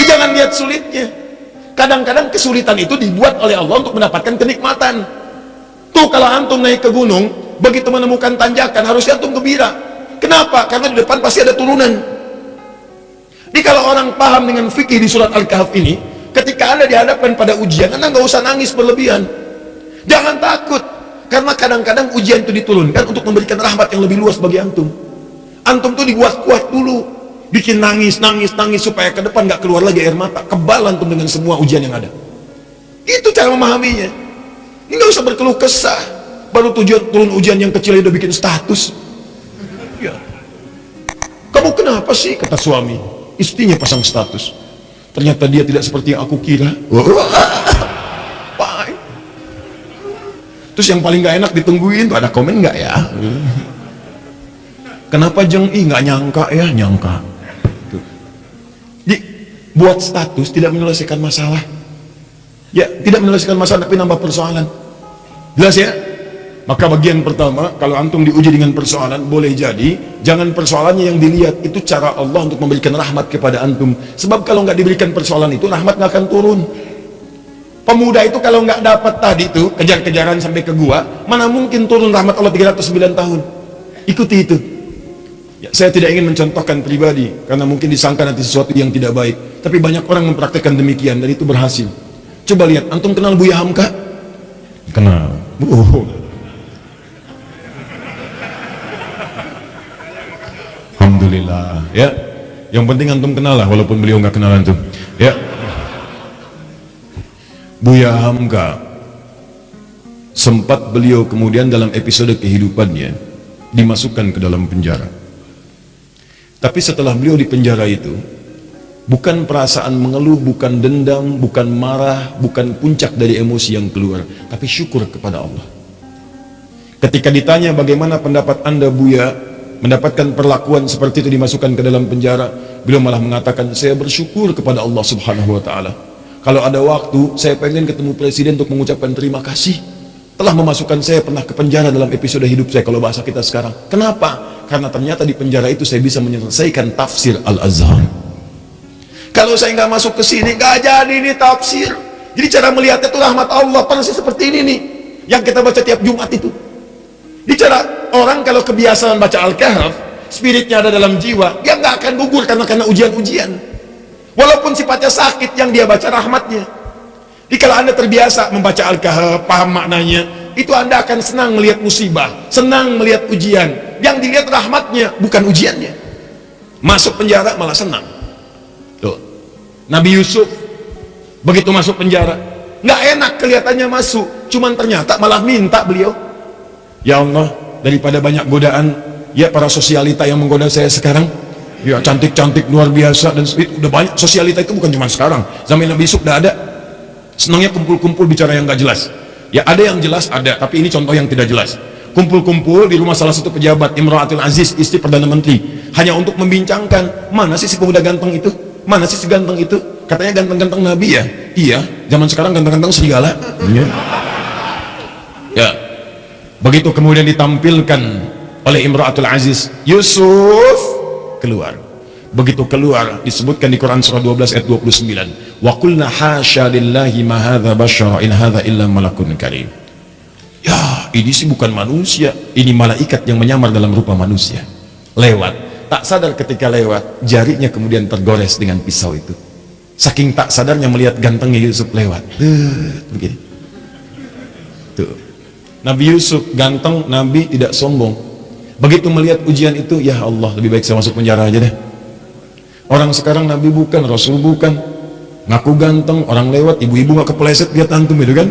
jangan lihat sulitnya. Kadang-kadang kesulitan itu dibuat oleh Allah untuk mendapatkan kenikmatan. Tuh kalau antum naik ke gunung, begitu menemukan tanjakan, harusnya antum gembira. Kenapa? Karena di depan pasti ada turunan. Jadi kalau orang paham dengan fikih di surat Al-Kahf ini, ketika Anda dihadapkan pada ujian, Anda nggak usah nangis berlebihan. Jangan takut, karena kadang-kadang ujian itu diturunkan untuk memberikan rahmat yang lebih luas bagi antum. Antum tuh dibuat kuat dulu, bikin nangis supaya ke depan nggak keluar lagi air mata. Kebal antum dengan semua ujian yang ada. Itu cara memahaminya. Ini nggak usah berkeluh kesah. Baru turun ujian yang kecil udah bikin status. Ya. Kamu kenapa sih? Kata suami. Istrinya pasang status. Ternyata dia tidak seperti yang aku kira. Terus yang paling gak enak ditungguin tuh ada komen nggak ya? Kenapa Jeng? Nggak nyangka ya, nyangka. Tuh. Jadi buat status tidak menyelesaikan masalah. Ya, tidak menyelesaikan masalah tapi nambah persoalan. Jelas ya? Maka bagian pertama, kalau antum diuji dengan persoalan, boleh jadi jangan persoalannya yang dilihat, itu cara Allah untuk memberikan rahmat kepada antum. Sebab kalau nggak diberikan persoalan itu, rahmat nggak akan turun. Pemuda itu kalau nggak dapat tadi itu kejar-kejaran sampai ke gua, mana mungkin turun rahmat Allah 309 tahun. Ikuti itu. Ya, saya tidak ingin mencontohkan pribadi karena mungkin disangka nanti sesuatu yang tidak baik, tapi banyak orang mempraktekkan demikian dan itu berhasil. Coba lihat, antum kenal Buya Hamka? Kenal. Alhamdulillah. Ya, yang penting antum kenal lah, walaupun beliau nggak kenal antum. Ya. Buya Hamka, sempat beliau kemudian dalam episode kehidupannya dimasukkan ke dalam penjara. Tapi setelah beliau di penjara itu, bukan perasaan mengeluh, bukan dendam, bukan marah, bukan puncak dari emosi yang keluar, tapi syukur kepada Allah. Ketika ditanya bagaimana pendapat Anda Buya mendapatkan perlakuan seperti itu dimasukkan ke dalam penjara, beliau malah mengatakan, saya bersyukur kepada Allah Subhanahu wa ta'ala. Kalau ada waktu, saya pengen ketemu presiden untuk mengucapkan terima kasih telah memasukkan saya pernah ke penjara dalam episode hidup saya, kalau bahasa kita sekarang. Kenapa? Karena ternyata di penjara itu saya bisa menyelesaikan tafsir Al-Azhar. Kalau saya nggak masuk ke sini, nggak jadi ini tafsir. Jadi cara melihatnya itu rahmat Allah, pasti seperti ini nih yang kita baca tiap Jumat itu. Bicara orang kalau kebiasaan baca Al-Kahf, spiritnya ada dalam jiwa, dia nggak akan gugur karena ujian-ujian. Walaupun sifatnya sakit, yang dia baca rahmatnya. Jadi kalau Anda terbiasa membaca Al-Kahf, paham maknanya, itu Anda akan senang melihat musibah, senang melihat ujian. Yang dilihat rahmatnya, bukan ujiannya. Masuk penjara malah senang. Tuh. Nabi Yusuf begitu masuk penjara, nggak enak kelihatannya masuk, cuman ternyata malah minta beliau, ya Allah, daripada banyak godaan, ya para sosialita yang menggoda saya sekarang, ya cantik-cantik luar biasa, dan udah banyak sosialita itu, bukan cuma sekarang, zaman Nabi Yusuf udah ada. Senangnya kumpul-kumpul bicara yang nggak jelas. Ya ada yang jelas ada, tapi ini contoh yang tidak jelas. Kumpul-kumpul di rumah salah satu pejabat, Imratul Aziz, istri Perdana Menteri, hanya untuk membincangkan, mana sih si pemuda ganteng itu, mana sih si ganteng itu, katanya ganteng-ganteng Nabi ya. Iya, zaman sekarang ganteng-ganteng serigala. Ya. Ya, begitu kemudian ditampilkan oleh Imratul Aziz, Yusuf keluar. Begitu keluar, disebutkan di Quran surah 12 ayat 29, wa qulna hasya lillahi ma hadza basyara in hadza illa malakun karim. Ya, ini sih bukan manusia, ini malaikat yang menyamar dalam rupa manusia. Lewat, tak sadar ketika lewat, jarinya kemudian tergores dengan pisau itu. Saking tak sadarnya melihat gantengnya Yusuf lewat. Begini. Tuh. Nabi Yusuf ganteng, Nabi tidak sombong. Begitu melihat ujian itu, ya Allah, lebih baik saya masuk penjara aja deh. Orang sekarang Nabi bukan, Rasul bukan, ngaku ganteng, orang lewat, ibu-ibu gak kepleset lihat antum itu kan,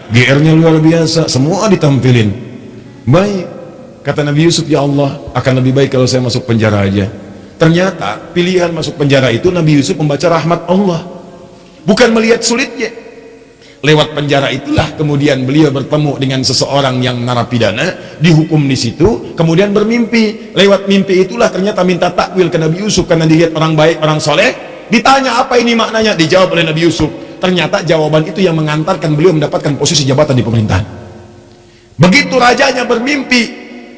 GR-nya luar biasa, semua ditampilin. Baik, kata Nabi Yusuf, ya Allah, akan lebih baik kalau saya masuk penjara aja. Ternyata pilihan masuk penjara itu Nabi Yusuf membaca rahmat Allah, bukan melihat sulitnya. Lewat penjara itulah kemudian beliau bertemu dengan seseorang yang narapidana, dihukum di situ, kemudian bermimpi. Lewat mimpi itulah ternyata minta takwil ke Nabi Yusuf karena dilihat orang baik, orang soleh. Ditanya apa ini maknanya, dijawab oleh Nabi Yusuf. Ternyata jawaban itu yang mengantarkan beliau mendapatkan posisi jabatan di pemerintahan. Begitu rajanya bermimpi,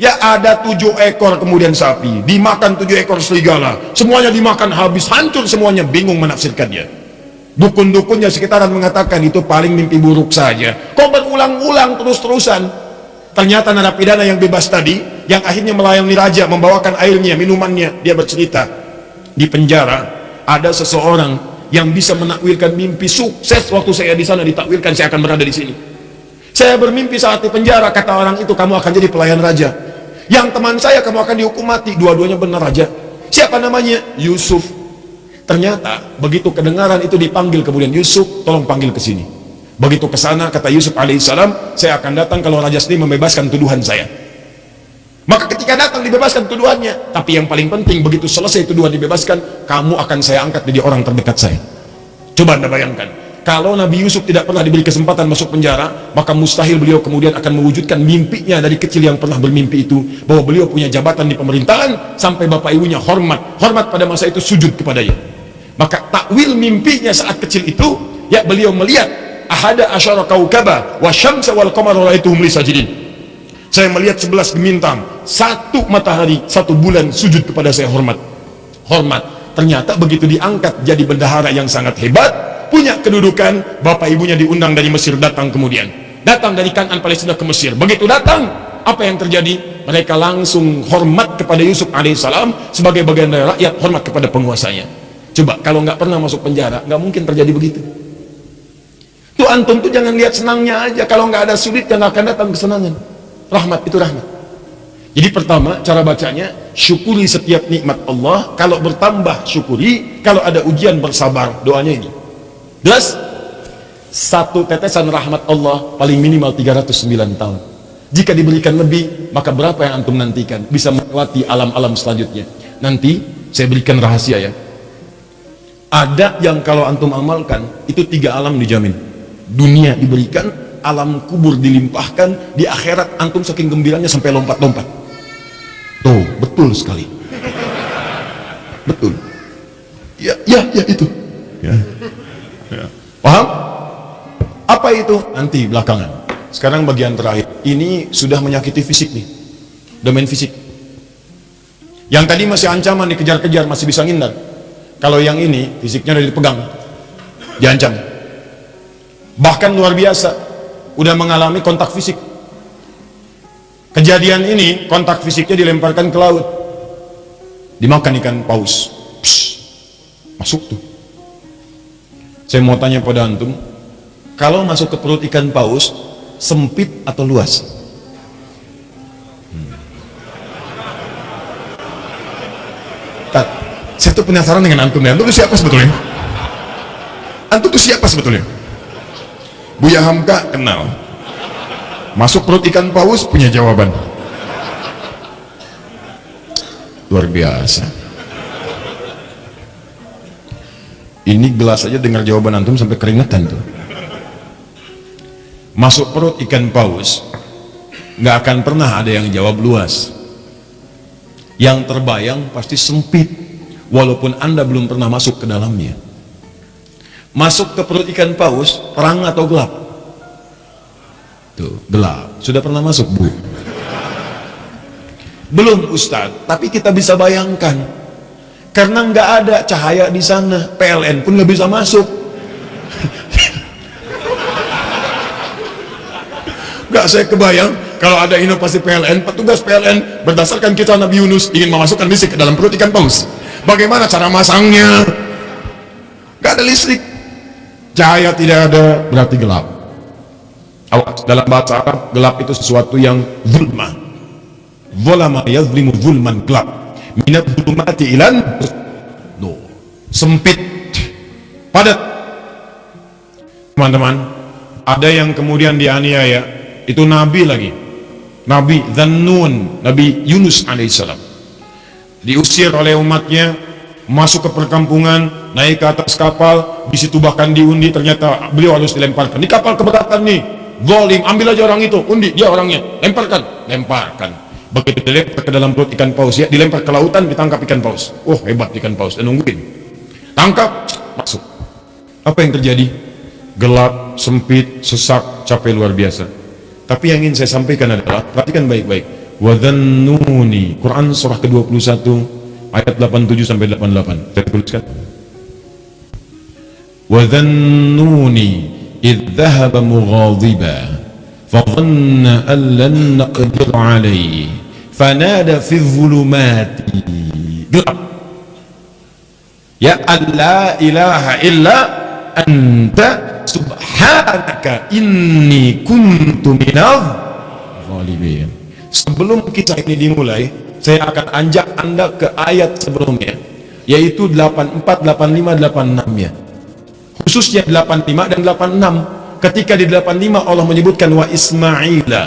Ya ada 7 ekor kemudian sapi, dimakan 7 ekor serigala, semuanya dimakan habis, hancur semuanya, bingung menafsirkannya. Dukun-dukunnya sekitaran mengatakan itu paling mimpi buruk saja. Kok berulang-ulang terus-terusan? Ternyata narapidana yang bebas tadi, yang akhirnya melayani raja, membawakan airnya, minumannya, dia bercerita, di penjara ada seseorang yang bisa menakwilkan mimpi sukses. Waktu saya di sana ditakwilkan saya akan berada di sini. Saya bermimpi saat di penjara, kata orang itu, kamu akan jadi pelayan raja. Yang teman saya, kamu akan dihukum mati. Dua-duanya benar raja. Siapa namanya? Yusuf. Ternyata begitu kedengaran itu dipanggil, kemudian Yusuf, tolong panggil ke sini. Begitu ke sana, kata Yusuf alaihissalam, saya akan datang kalau raja sendiri membebaskan tuduhan saya. Maka ketika datang dibebaskan tuduhannya. Tapi yang paling penting, begitu selesai tuduhan dibebaskan, kamu akan saya angkat jadi orang terdekat saya. Coba Anda bayangkan, kalau Nabi Yusuf tidak pernah diberi kesempatan masuk penjara, maka mustahil beliau kemudian akan mewujudkan mimpinya dari kecil yang pernah bermimpi itu, bahwa beliau punya jabatan di pemerintahan, sampai bapak ibunya hormat pada masa itu sujud kepadanya. Maka takwil mimpinya saat kecil itu, ya beliau melihat ahada asyara kaukaba wa syamsa wal qamara ra'aituhum li sajidin. Saya melihat 11 bintang, 1 matahari, 1 bulan sujud kepada saya, hormat. Ternyata begitu diangkat jadi bendahara yang sangat hebat, punya kedudukan, bapak ibunya diundang dari Mesir, datang dari Kanaan Palestina ke Mesir. Begitu datang, apa yang terjadi? Mereka langsung hormat kepada Yusuf alaihissalam sebagai bagian dari rakyat, hormat kepada penguasanya. Coba kalau nggak pernah masuk penjara, nggak mungkin terjadi begitu. Tuh antum tuh jangan lihat senangnya aja, kalau nggak ada sulit yang akan datang kesenangan. Rahmat itu rahmat. Jadi pertama cara bacanya, syukuri setiap nikmat Allah, kalau bertambah syukuri, kalau ada ujian bersabar. Doanya ini. Terus 1 tetesan rahmat Allah paling minimal 309 tahun. Jika diberikan lebih, maka berapa yang antum nantikan? Bisa melewati alam-alam selanjutnya. Nanti saya berikan rahasia ya. Ada yang kalau antum amalkan, itu 3 alam dijamin. Dunia diberikan, alam kubur dilimpahkan, di akhirat antum saking gembiranya sampai lompat-lompat. Tuh, betul sekali. Betul. Ya itu. Ya. Paham? Apa itu? Nanti belakangan. Sekarang bagian terakhir. Ini sudah menyakiti fisik nih. Domain fisik. Yang tadi masih ancaman, dikejar-kejar, masih bisa ngindar. Kalau yang ini, fisiknya udah dipegang, diancam. Bahkan luar biasa, udah mengalami kontak fisik. Kejadian ini, kontak fisiknya dilemparkan ke laut. Dimakan ikan paus. Psh, masuk tuh. Saya mau tanya pada antum, kalau masuk ke perut ikan paus, sempit atau luas? Saya tuh penasaran dengan antum ya. Antum tuh siapa sebetulnya? Buya Hamka kenal. Masuk perut ikan paus punya jawaban. Luar biasa. Ini gelas aja dengar jawaban antum sampai keringetan tuh. Masuk perut ikan paus, nggak akan pernah ada yang jawab luas. Yang terbayang pasti sempit, walaupun Anda belum pernah masuk ke dalamnya. Masuk ke perut ikan paus, terang atau gelap? Tuh, gelap. Sudah pernah masuk, Bu? Belum, Ustadz, tapi kita bisa bayangkan. Karena nggak ada cahaya di sana, PLN pun nggak bisa masuk. Nggak, saya kebayang kalau ada inovasi PLN, petugas PLN berdasarkan kisah Nabi Yunus ingin memasukkan listrik ke dalam perut ikan paus. Bagaimana cara masangnya? Nggak ada listrik, cahaya tidak ada, berarti gelap. Dalam bahasa Arab, gelap itu sesuatu yang zulma. Zulama yazlimu zulman, gelap. Minat zulumati ilan, no, sempit, padat. Teman-teman, ada yang kemudian dianiaya, itu nabi lagi, Nabi Dhannun, Nabi Yunus alaihissalam, diusir oleh umatnya, masuk ke perkampungan, naik ke atas kapal, di situ bahkan diundi, ternyata beliau harus dilemparkan. Di kapal keberatan nih, zalim, ambil aja orang itu, undi, dia orangnya, lemparkan. Begitu dilempar ke dalam perut ikan paus, ya dilempar ke lautan, ditangkap ikan paus. Oh, hebat ikan paus, dan nungguin, tangkap, masuk. Apa yang terjadi? Gelap, sempit, sesak, capek luar biasa. Tapi yang ingin saya sampaikan adalah, perhatikan baik-baik, Wa dhannuni, Quran surah ke-21 ayat 87 sampai 88. Saya tuliskan. Wa dhannuni idh dhahaba mughadiban fadhanna an lan naqdir alayhi fanada fi dhulumati, gelap, ya alla ilaha illa anta subhanaka inni kuntu minadh zalimin. Sebelum kisah ini dimulai, saya akan ajak Anda ke ayat sebelumnya, yaitu 84, 85, 86 ya. Khususnya 85 dan 86. Ketika di 85 Allah menyebutkan wa Ismaila,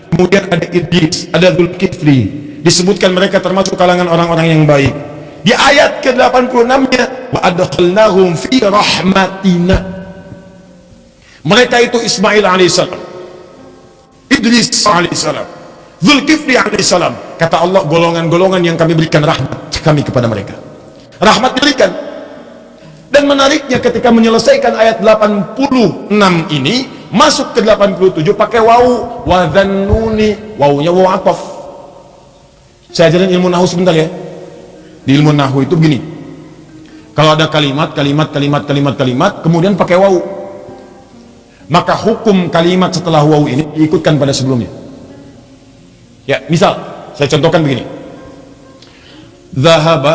kemudian ada Idris, ada Dzulkifli, disebutkan mereka termasuk kalangan orang-orang yang baik. Di ayat ke-86-nya wa adkhalnahum fi rahmatina, mereka itu Ismail alaihissalam, Idris alaihissalam, Dzulkifli alaihissalam. Kata Allah, golongan-golongan yang kami berikan rahmat kami kepada mereka. Rahmat diberikan. Dan menariknya ketika menyelesaikan ayat 86 ini, masuk ke 87 pakai wawu, wa dhannuni, wawunya wawu ataf. Saya ajarin ilmu nahu sebentar ya. Di ilmu nahu itu begini, kalau ada kalimat kemudian pakai wawu, maka hukum kalimat setelah wawu ini diikutkan pada sebelumnya. Ya, misal saya contohkan begini, Zahaba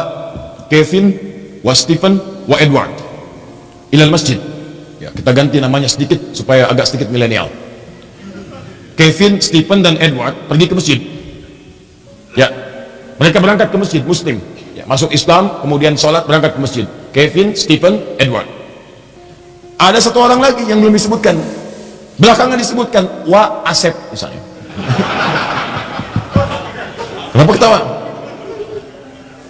Kevin wa Stephen wa Edward ilal masjid. Ya, kita ganti namanya sedikit supaya agak sedikit milenial. Kevin, Stephen dan Edward pergi ke masjid. Ya, mereka berangkat ke masjid, muslim ya, masuk Islam, kemudian sholat, berangkat ke masjid. Kevin, Stephen, Edward. Ada satu orang lagi yang belum disebutkan, belakangan disebutkan, wa Asep misalnya. Kenapa ketawa?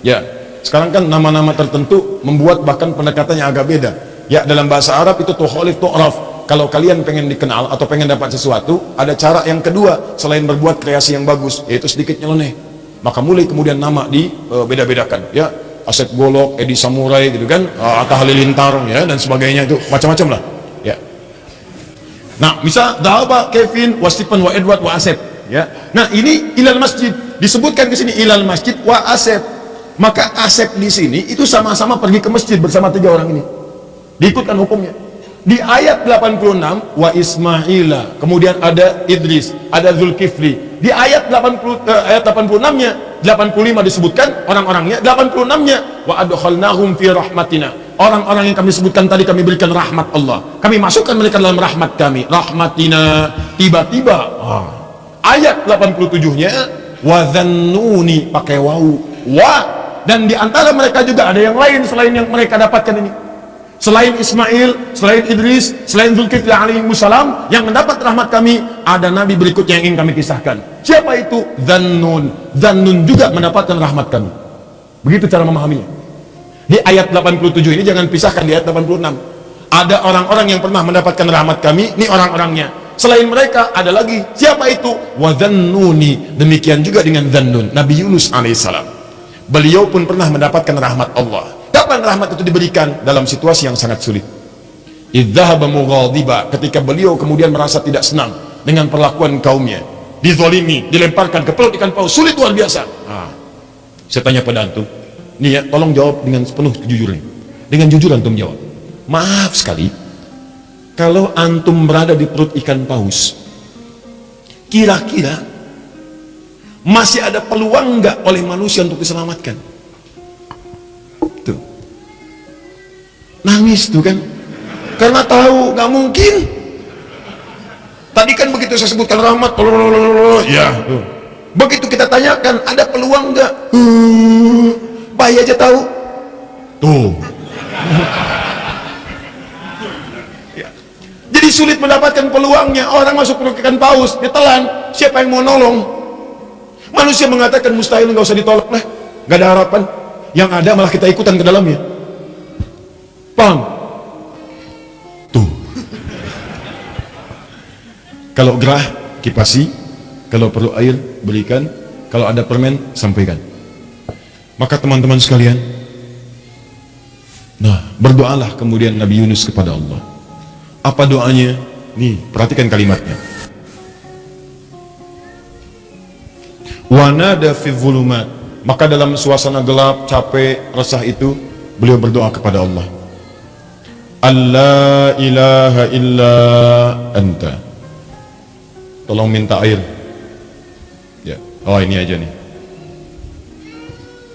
Ya, sekarang kan nama-nama tertentu membuat bahkan pendekatannya agak beda. Ya, dalam bahasa Arab itu tukhalif tu'raf. Kalau kalian pengen dikenal atau pengen dapat sesuatu, ada cara yang kedua selain berbuat kreasi yang bagus, yaitu sedikit nyeleneh. Maka mulai kemudian nama di beda-bedakan. Ya, Asep Golok, Edi Samurai gitu kan, Atta Halilintar ya dan sebagainya, itu macam-macam lah. Ya. Nah, misal Dhahaba Kevin wa Stephen wa Edward wa Asep. Ya. Nah, ini ilal masjid, disebutkan ke sini ilal masjid wa Asep. Maka Asep di sini itu sama-sama pergi ke masjid bersama tiga orang ini. Diikutkan hukumnya. Di ayat 86 wa Ismaila, kemudian ada Idris, ada Dzulkifli. Di ayat 86-nya, 85 disebutkan orang-orangnya, 86-nya wa adkhalnahum fi rahmatina. Orang-orang yang kami sebutkan tadi kami berikan rahmat Allah. Kami masukkan mereka dalam rahmat kami. Rahmatina, tiba-tiba ayat 87-nya wa dhannuni pakai wawu. Wa, dan di antara mereka juga ada yang lain selain yang mereka dapatkan ini. Selain Ismail, selain Idris, selain Dzulkifli alaihissalam yang mendapat rahmat kami, ada nabi berikutnya yang ingin kami kisahkan. Siapa itu? Dhannun. Dhannun juga mendapatkan rahmat kami. Begitu cara memahaminya. Di ayat 87 ini jangan pisahkan di ayat 86. Ada orang-orang yang pernah mendapatkan rahmat kami, ini orang-orangnya. Selain mereka ada lagi. Siapa itu? Wa dhannuni. Demikian juga dengan Dhannun, Nabi Yunus alaihissalam. Beliau pun pernah mendapatkan rahmat Allah. Kapan rahmat itu diberikan? Dalam situasi yang sangat sulit. Idzahaba mughadiba, ketika beliau kemudian merasa tidak senang dengan perlakuan kaumnya, dizalimi, dilemparkan ke perut ikan paus, sulit luar biasa. Saya tanya pada antum, nih ya, tolong jawab dengan penuh kejujuran. Dengan jujur antum jawab. Maaf sekali, kalau antum berada di perut ikan paus, kira-kira masih ada peluang nggak oleh manusia untuk diselamatkan? Tuh, nangis tuh kan, karena tahu nggak mungkin. Tadi kan begitu saya sebutkan rahmat, ya, begitu kita tanyakan ada peluang nggak, bayi aja tahu tuh. Ya. Jadi sulit mendapatkan peluangnya. Orang masuk perut ikan paus, ditelan, siapa yang mau nolong? Manusia mengatakan mustahil, nggak usah ditolak lah, nggak ada harapan. Yang ada malah kita ikutan ke dalamnya. Paham? Tuh. Kalau gerah, kipasi. Kalau perlu air, berikan. Kalau ada permen, sampaikan. Maka teman-teman sekalian, nah, berdoalah kemudian Nabi Yunus kepada Allah. Apa doanya? Nih, perhatikan kalimatnya. Wa nada fi dhulumat, maka dalam suasana gelap, capek, resah itu beliau berdoa kepada Allah. Allah ilaha illa anta. Tolong minta air. Ya, oh ini aja nih.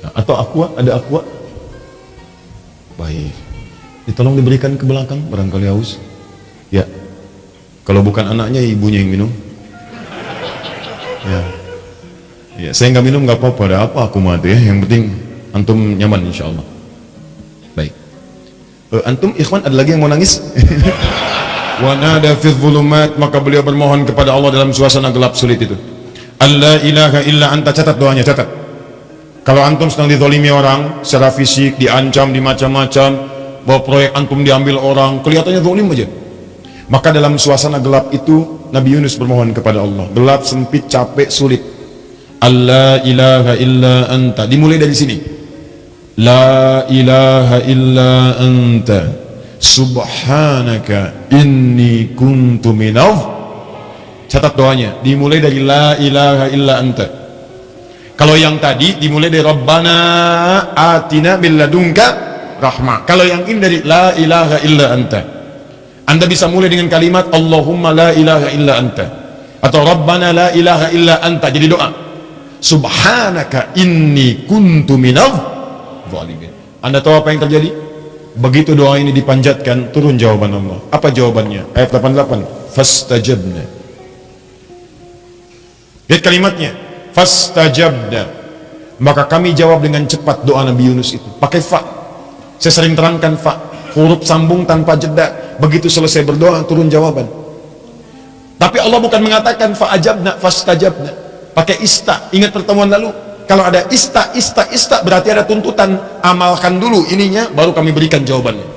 Nah, atau aqua, ada aqua? Baik. Tolong diberikan ke belakang, barangkali haus. Ya. Kalau bukan anaknya, ibunya yang minum. Ya. Ya, saya nggak minum nggak apa-apa, ada apa aku mati ya. Yang penting antum nyaman insyaallah. Baik. Antum ikhwan ada lagi yang mau nangis? Wa nada fi dhulumat, maka beliau bermohon kepada Allah dalam suasana gelap sulit itu. Allah ilaha illa anta, catat doanya, catat. Kalau antum sedang dizalimi orang secara fisik, diancam, dimacam-macam, bahwa proyek antum diambil orang, kelihatannya zalim aja. Maka dalam suasana gelap itu Nabi Yunus bermohon kepada Allah. Gelap, sempit, capek, sulit. Allah ilaha illa anta. Dimulai dari sini. La ilaha illa anta. Subhanaka inni kuntu minadh. Catat doanya, dimulai dari la ilaha illa anta. Kalau yang tadi dimulai dari Rabbana atina min ladunka rahmah. Kalau yang ini dari la ilaha illa anta. Anda bisa mulai dengan kalimat Allahumma la ilaha illa anta, atau Rabbana la ilaha illa anta, jadi doa. Subhanaka inni kuntu minadh zalimin. Anda tahu apa yang terjadi? Begitu doa ini dipanjatkan, turun jawaban Allah. Apa jawabannya? Ayat 88. Fastajabna. Lihat kalimatnya. Fastajabna. Maka kami jawab dengan cepat doa Nabi Yunus itu. Pakai fa. Saya sering terangkan fa. Huruf sambung tanpa jeda. Begitu selesai berdoa, turun jawaban. Tapi Allah bukan mengatakan fa'ajabna, fastajabna. Pakai ista. Ingat pertemuan lalu? Kalau ada ista berarti ada tuntutan, amalkan dulu ininya baru kami berikan jawabannya.